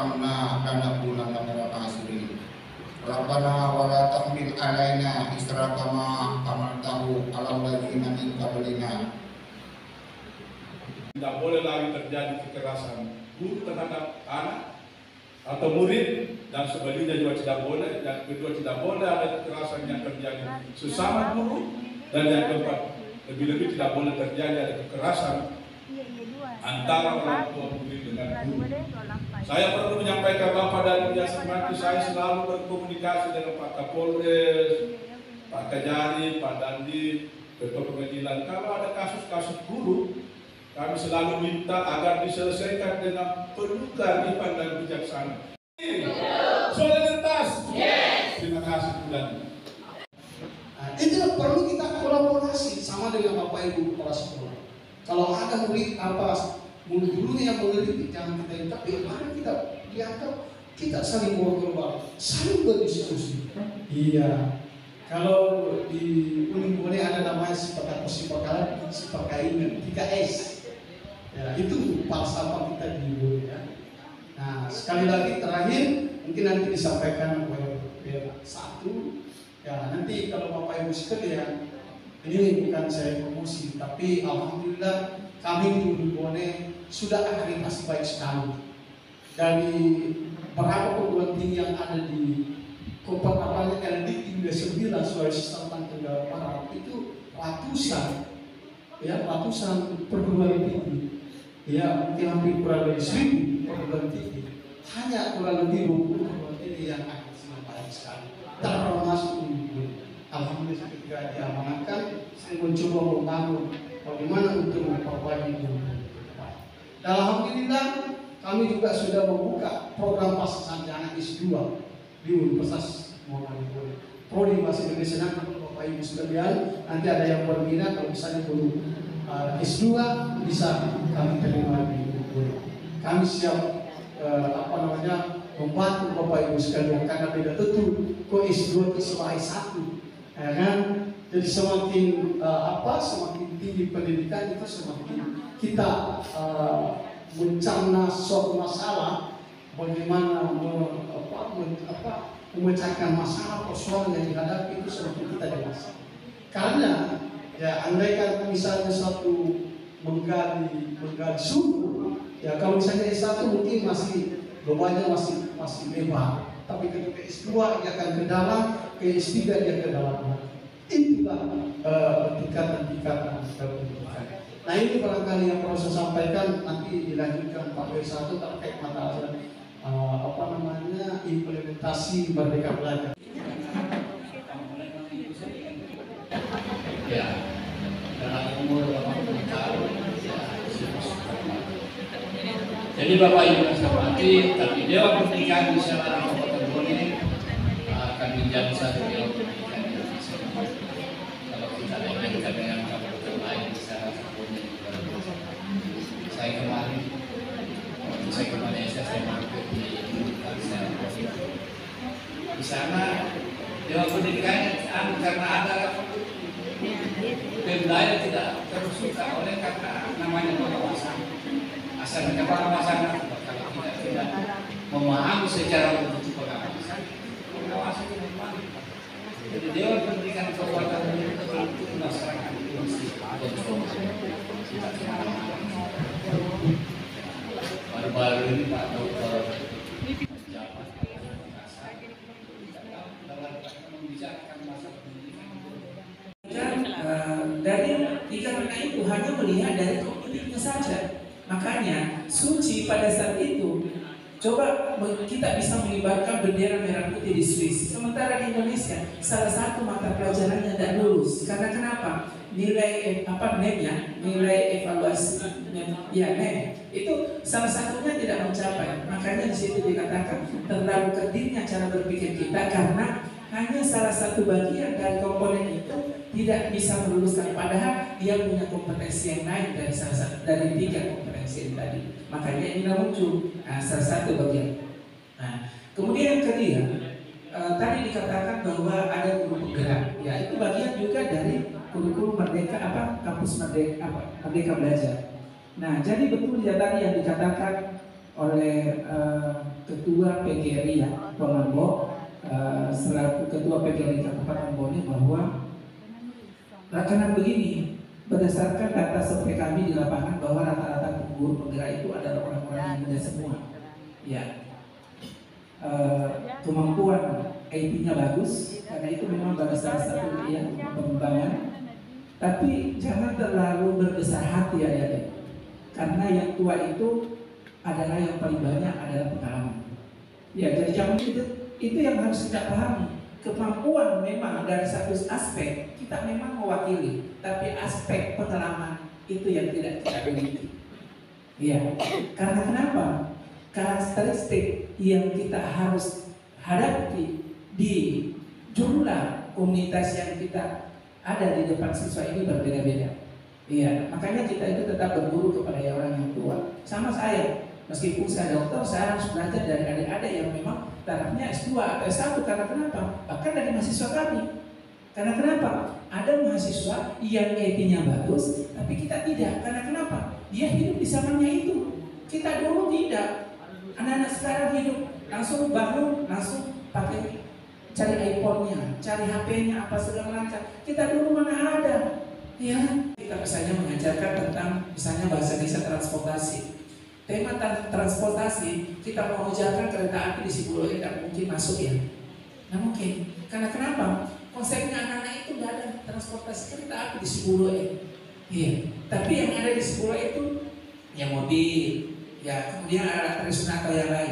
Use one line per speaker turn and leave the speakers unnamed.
warhamna lanakunanna minal khasirin. Rabbana wa la tahmil alaina isra kama hamaltahu 'alal ladzina min qablina.
Tidak boleh lagi terjadi kekerasan guru terhadap anak atau murid, dan sebaliknya juga tidak boleh. Yang kedua, tidak boleh ada kekerasan yang terjadi sesama guru, dan yang keempat, lebih-lebih tidak boleh terjadi ada kekerasan antara orang tua murid dengan guru. Saya perlu menyampaikan Bapak dan biasa nanti saya selalu berkomunikasi dengan Pak Kapolres, Pak Kajari, Pak Dandi, Ketua Pengadilan. Kalau ada kasus-kasus guru, kami selalu minta agar diselesaikan dengan penuh kearifan dan bijaksana. Solidaritas. Yes. Terima kasih dan.
Itu perlu kita kolaborasi sama dengan Bapak Ibu kepala sekolah. Kalau ada murid gurunya yang meneliti, jangan kita tapi mari kita dianggap kita saling ngobrol, saling berdiskusi. Iya. Kalau di Uning boleh ada namanya sipakainan 3S. Ya, itu falsafah kita di Bone ya. Nah, sekali lagi terakhir mungkin nanti disampaikan oleh satu. Ya, nanti kalau Bapak Ibu sekalian, ini bukan saya promosi, tapi alhamdulillah kami di Uning Bone sudah akreditasi baik sekali. Dari beberapa perguruan tinggi yang ada di Kabupaten LD 39 Sulawesi Selatan Tenggara Barat itu ratusan perguruan tinggi. Ya, mungkin hampir kurang lebih 1000 perguruan tinggi. Hanya kurang lebih 20 perguruan tinggi yang akan sangat baik sekali. Termasuk ini. Alhamdulillah ketika diamanatkan, saya mencoba membangun bagaimana untuk memperbaiki itu. Dan alhamdulillah kami juga sudah membuka program pasca sarjana S2 di Universitas Muhammad Bone. Prodi Bahasa Indonesia. Bapak Ibu sekalian, nanti ada yang berminat kalau misalnya belum S2 bisa kami terima di Bone. Kami siap membantu Bapak Ibu sekalian, karena beda tentu kok S2 sebagai S1, ya kan? Jadi semakin semakin tinggi pendidikan itu semakin kita mencerna suatu masalah, bagaimana memecahkan masalah persoalan yang dihadapi itu semakin kita dewasa. Karena ya andaikan misalnya satu menggali sumur, ya kalau misalnya S1 mungkin masih lubangnya masih lebar, tapi ketika S2 dia akan ke dalam, ke S3 dia ke dalam. Itulah tingkatan pendidikan. Nah, ini barangkali yang perlu saya sampaikan, nanti dilanjutkan Pak W1 terkait masalah implementasi Merdeka Belajar.
Ya, dalam umur 80 tahun. Jadi Bapak Ibu yang saya hormati, tapi Dewan Pernikahan di Semarang Kabupaten Bone akan menjadi satu dewan pernikahan yang bisa. Kalau kita bandingkan dengan kabupaten lain di sana, saya kemarin saya mampir di sana dewan pernikahan karena ada Pemda tidak terus suka oleh karena namanya pengawasan. Asal pengawasan kalau tidak memahami secara betul pengawasan itu memang. Jadi dewan pendidikan kabupaten itu betul-betul masyarakat itu mesti baru-baru ini Pak Dokter membicarakan masalah pendidikan.
Dari tiga mereka itu hanya melihat dari politiknya saja. Makanya suci pada saat itu coba kita bisa mengibarkan bendera merah putih di Swiss. Sementara di Indonesia salah satu mata pelajarannya tidak lulus. Karena kenapa? Nilai nilai evaluasi NEM itu salah satunya tidak mencapai. Makanya di situ dikatakan terlalu kedingnya cara berpikir kita karena hanya salah satu bagian dari komponen itu tidak bisa meluluskan, padahal dia punya kompetensi yang naik dari tiga kompetensi yang tadi. Makanya ini muncul salah satu bagian. Nah, kemudian yang ketiga, tadi dikatakan bahwa ada guru penggerak. Ya, itu bagian juga dari kurikulum Merdeka kampus Merdeka Belajar. Nah, jadi betul ya tadi yang dikatakan oleh Ketua PGRI ya, Ponorogo, selaku Ketua PGRI Kabupaten Bone, bahwa karena begini, berdasarkan data survei kami di lapangan bahwa rata-rata penggugur penggerak itu adalah orang-orang yang muda semua. Ya, kemampuan IT-nya bagus, karena itu memang baru salah satu yang pengembangan. Tapi jangan terlalu berbesar hati adik-adik, karena yang tua itu adalah yang paling banyak adalah pengalaman. Ya, jadi jangan itu yang harus kita pahami. Kemampuan memang dari satu aspek kita memang mewakili, tapi aspek pengalaman itu yang tidak kita miliki. Ya, karena kenapa? Karakteristik yang kita harus hadapi di jumlah komunitas yang kita ada di depan siswa ini berbeda-beda. Iya, makanya kita itu tetap berguru kepada orang yang tua. Sama saya, meskipun saya dokter, saya harus belajar dari adik-adik yang memang tarafnya S2 atau S1. Karena kenapa? Bahkan dari mahasiswa kami. Karena kenapa? Ada mahasiswa yang IT-nya bagus, tapi kita tidak. Karena kenapa? Dia hidup di zamannya itu. Kita dulu tidak. Anak-anak sekarang hidup langsung bangun, langsung pakai cari iPhone-nya, cari HP-nya, apa segala macam. Kita dulu mana ada. Ya, kita misalnya mengajarkan tentang misalnya bahasa desa transportasi. Tema transportasi, kita mau mengajarkan kereta api di Sibulo tidak mungkin masuk ya. Nggak mungkin. Karena kenapa? Konsepnya anak-anak itu nggak ada transportasi kereta api di Sibulo. Iya. Tapi yang ada di Sibulo itu ya mobil, ya kemudian alat tradisional atau yang lain.